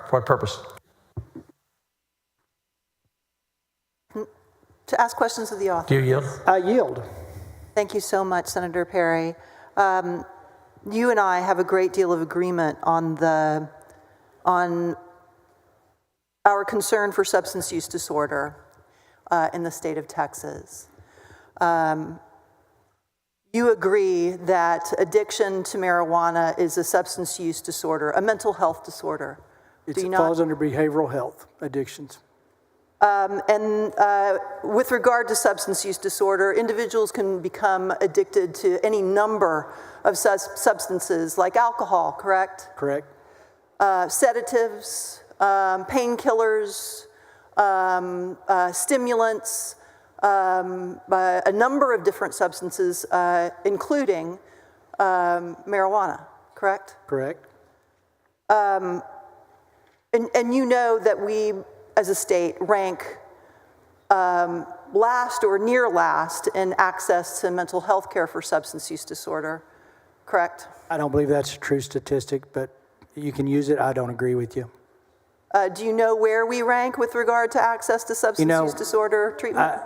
For what purpose? To ask questions of the author. Do you yield? I yield. Thank you so much, Senator Perry. You and I have a great deal of agreement on our concern for substance use disorder in the state of Texas. You agree that addiction to marijuana is a substance use disorder, a mental health disorder. It falls under behavioral health addictions. With regard to substance use disorder, individuals can become addicted to any number of substances like alcohol, correct? Correct. Sedatives, painkillers, stimulants, a number of different substances, including marijuana, correct? Correct. And you know that we, as a state, rank last or near last in access to mental health care for substance use disorder, correct? I don't believe that's a true statistic, but you can use it. I don't agree with you. Do you know where we rank with regard to access to substance use disorder treatment?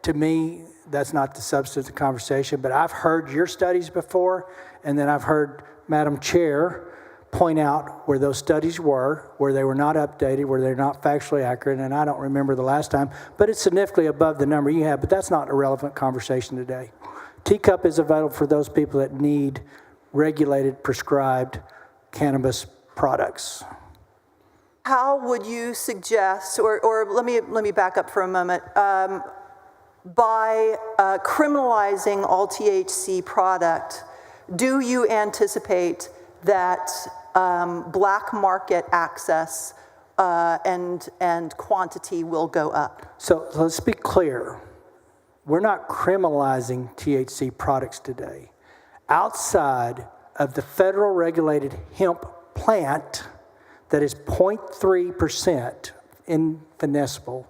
To me, that's not the substance of the conversation, but I've heard your studies before, and then I've heard Madam Chair point out where those studies were, where they were not updated, where they're not factually accurate, and I don't remember the last time, but it's significantly above the number you have, but that's not a relevant conversation today. Teacup is available for those people that need regulated, prescribed cannabis products. How would you suggest, or let me back up for a moment, by criminalizing all THC product, do you anticipate that black market access and quantity will go up? So let's be clear. We're not criminalizing THC products today. Outside of the federal regulated hemp plant that is 0.3% in finessible,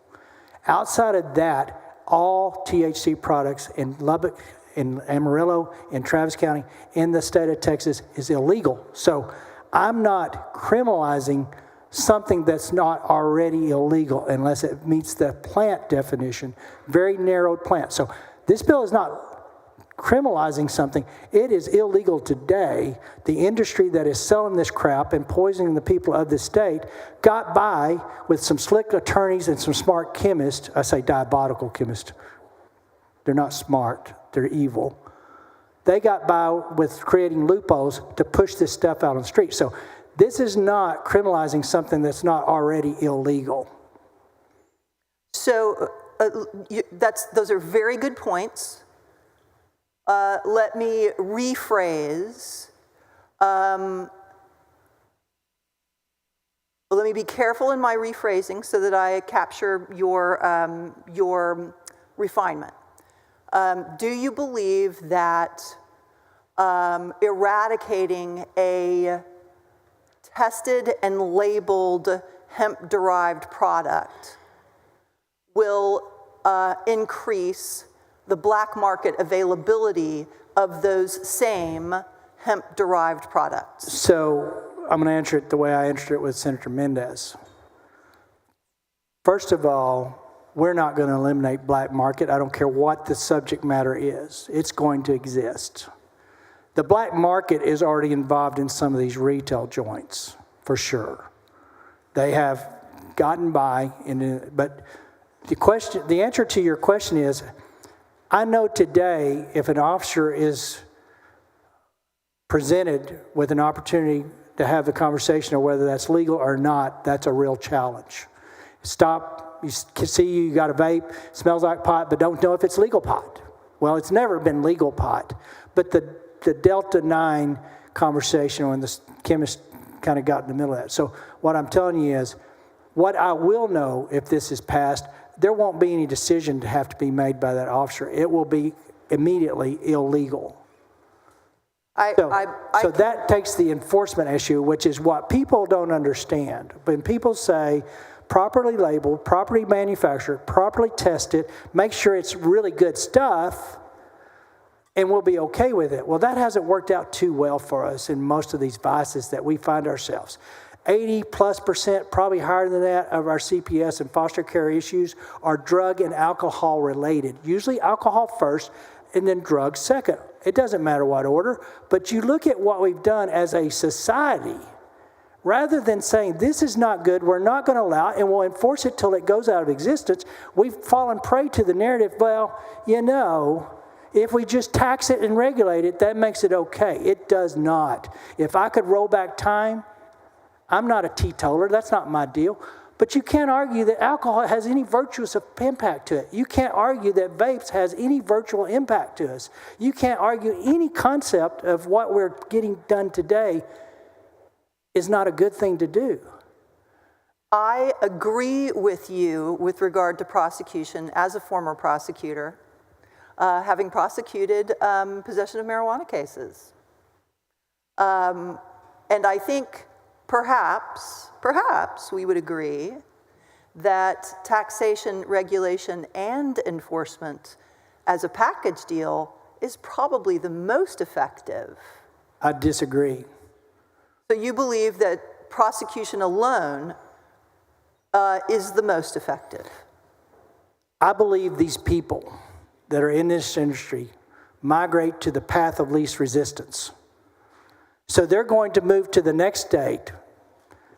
outside of that, all THC products in Lubbock, in Amarillo, in Travis County, in the state of Texas is illegal. So I'm not criminalizing something that's not already illegal unless it meets the plant definition, very narrowed plant. So this bill is not criminalizing something. It is illegal today. The industry that is selling this crap and poisoning the people of the state got by with some slick attorneys and some smart chemists. I say diabolical chemists. They're not smart. They're evil. They got by with creating loopholes to push this stuff out on the street. So this is not criminalizing something that's not already illegal. So those are very good points. Let me rephrase. Let me be careful in my rephrasing so that I capture your refinement. Do you believe that eradicating a tested and labeled hemp-derived product will increase the black market availability of those same hemp-derived products? So I'm going to answer it the way I answered it with Senator Mendez. First of all, we're not going to eliminate black market. I don't care what the subject matter is. It's going to exist. The black market is already involved in some of these retail joints, for sure. They have gotten by, but the answer to your question is, I know today if an officer is presented with an opportunity to have the conversation of whether that's legal or not, that's a real challenge. Stop, you can see you got a vape, smells like pot, but don't know if it's legal pot. Well, it's never been legal pot. But the Delta 9 conversation when the chemist kind of got in the middle of that. So what I'm telling you is, what I will know if this is passed, there won't be any decision to have to be made by that officer. It will be immediately illegal. So that takes the enforcement issue, which is what people don't understand. When people say properly labeled, properly manufactured, properly tested, make sure it's really good stuff, and we'll be okay with it. Well, that hasn't worked out too well for us in most of these vices that we find ourselves. 80+%, probably higher than that, of our CPS and foster care issues are drug and alcohol related. Usually alcohol first and then drugs second. It doesn't matter what order, but you look at what we've done as a society. Rather than saying, this is not good, we're not going to allow it, and we'll enforce it till it goes out of existence, we've fallen prey to the narrative, well, you know, if we just tax it and regulate it, that makes it okay. It does not. If I could roll back time, I'm not a teetotaler, that's not my deal, but you can't argue that alcohol has any virtuous impact to it. You can't argue that vapes has any virtual impact to us. You can't argue any concept of what we're getting done today is not a good thing to do. I agree with you with regard to prosecution as a former prosecutor, having prosecuted possession of marijuana cases. And I think perhaps we would agree that taxation, regulation, and enforcement as a package deal is probably the most effective. I disagree. So you believe that prosecution alone is the most effective? I believe these people that are in this industry migrate to the path of least resistance. So they're going to move to the next state,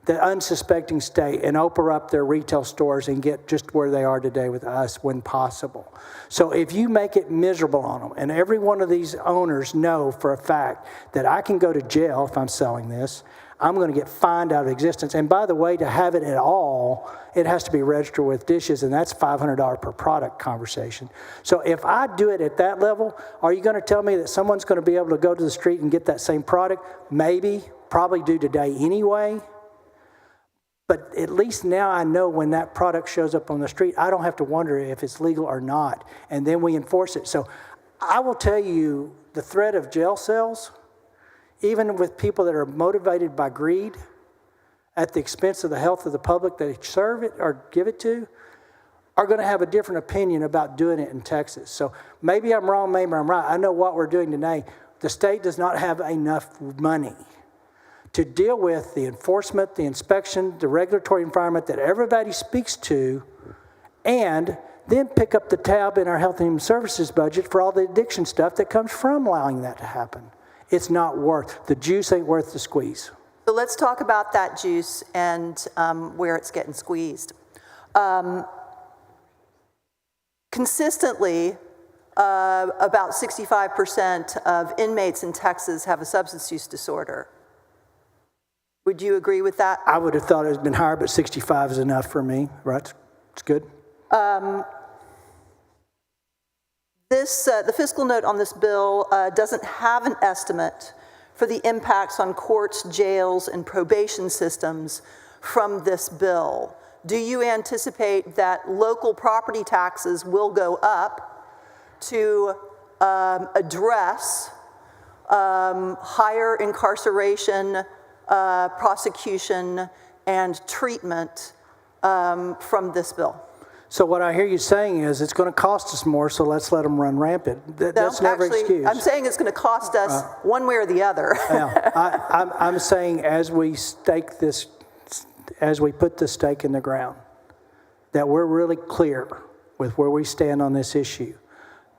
the unsuspecting state, and open up their retail stores and get just where they are today with us when possible. So if you make it miserable on them, and every one of these owners know for a fact that I can go to jail if I'm selling this, I'm going to get fined out of existence. And by the way, to have it at all, it has to be registered with dishes, and that's $500 per product conversation. So if I do it at that level, are you going to tell me that someone's going to be able to go to the street and get that same product? Maybe, probably do today anyway. But at least now I know when that product shows up on the street, I don't have to wonder if it's legal or not. And then we enforce it. So I will tell you, the threat of jail cells, even with people that are motivated by greed at the expense of the health of the public they serve it or give it to, are going to have a different opinion about doing it in Texas. So maybe I'm wrong, maybe I'm right. I know what we're doing today. The state does not have enough money to deal with the enforcement, the inspection, the regulatory environment that everybody speaks to, and then pick up the tab in our Health and Human Services budget for all the addiction stuff that comes from allowing that to happen. It's not worth, the juice ain't worth the squeeze. So let's talk about that juice and where it's getting squeezed. Consistently, about 65% of inmates in Texas have a substance use disorder. Would you agree with that? I would have thought it had been higher, but 65 is enough for me, right? It's good. The fiscal note on this bill doesn't have an estimate for the impacts on courts, jails, and probation systems from this bill. Do you anticipate that local property taxes will go up to address higher incarceration, prosecution, and treatment from this bill? So what I hear you saying is it's going to cost us more, so let's let them run rampant. That's never an excuse. I'm saying it's going to cost us one way or the other. Yeah, I'm saying as we stake this, as we put the stake in the ground, that we're really clear with where we stand on this issue.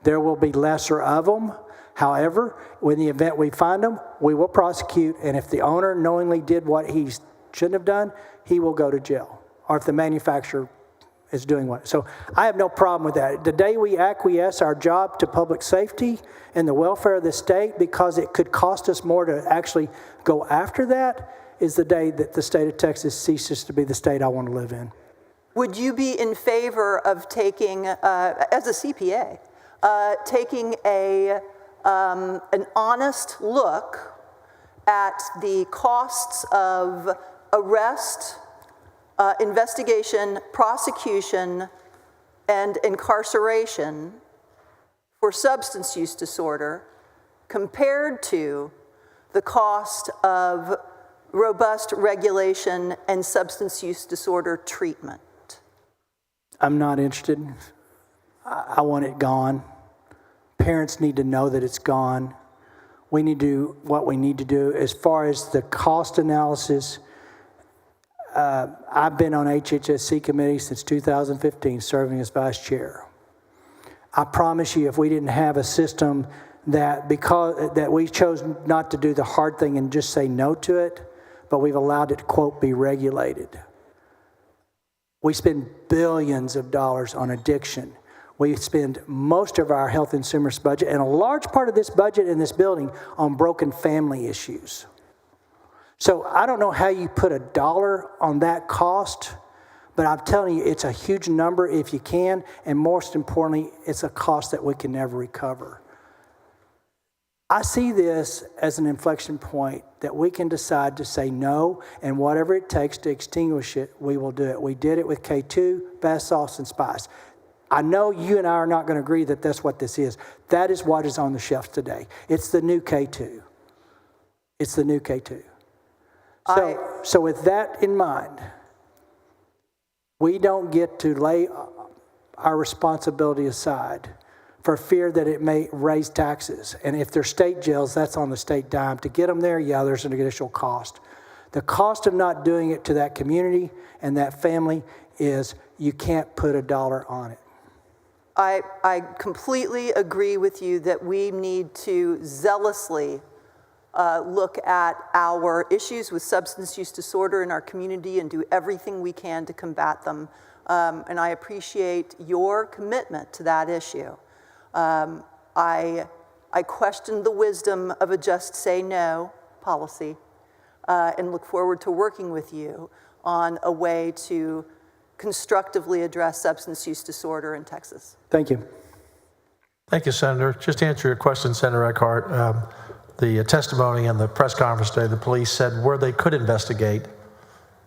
There will be lesser of them. However, in the event we find them, we will prosecute, and if the owner knowingly did what he shouldn't have done, he will go to jail. Or if the manufacturer is doing what. So I have no problem with that. The day we acquiesce our job to public safety and the welfare of the state because it could cost us more to actually go after that is the day that the state of Texas ceases to be the state I want to live in. Would you be in favor of taking, as a CPA, taking an honest look at the costs of arrest, investigation, prosecution, and incarceration for substance use disorder compared to the cost of robust regulation and substance use disorder treatment? I'm not interested. I want it gone. Parents need to know that it's gone. We need to do what we need to do. As far as the cost analysis, I've been on HHSC committee since 2015, serving as vice chair. I promise you, if we didn't have a system that we chose not to do the hard thing and just say no to it, but we've allowed it to, quote, be regulated. We spend billions of dollars on addiction. We spend most of our health and consumer budget, and a large part of this budget in this building, on broken family issues. So I don't know how you put a dollar on that cost, but I'm telling you, it's a huge number if you can, and most importantly, it's a cost that we can never recover. I see this as an inflection point that we can decide to say no, and whatever it takes to extinguish it, we will do it. We did it with K2, bath salts, and spice. I know you and I are not going to agree that that's what this is. That is what is on the shelf today. It's the new K2. It's the new K2. So with that in mind, we don't get to lay our responsibility aside for fear that it may raise taxes. And if they're state jails, that's on the state dime. To get them there, yeah, there's an additional cost. The cost of not doing it to that community and that family is you can't put a dollar on it. I completely agree with you that we need to zealously look at our issues with substance use disorder in our community and do everything we can to combat them. And I appreciate your commitment to that issue. I question the wisdom of a just say no policy and look forward to working with you on a way to constructively address substance use disorder in Texas. Thank you. Thank you, Senator. Just to answer your question, Senator Eckhardt, the testimony in the press conference today, the police said where they could investigate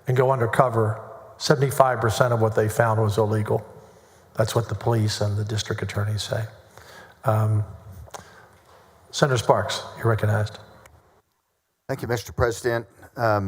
and go undercover, 75% of what they found was illegal. That's what the police and the district attorneys say. Senator Sparks, you're recognized. Thank you, Mr. President.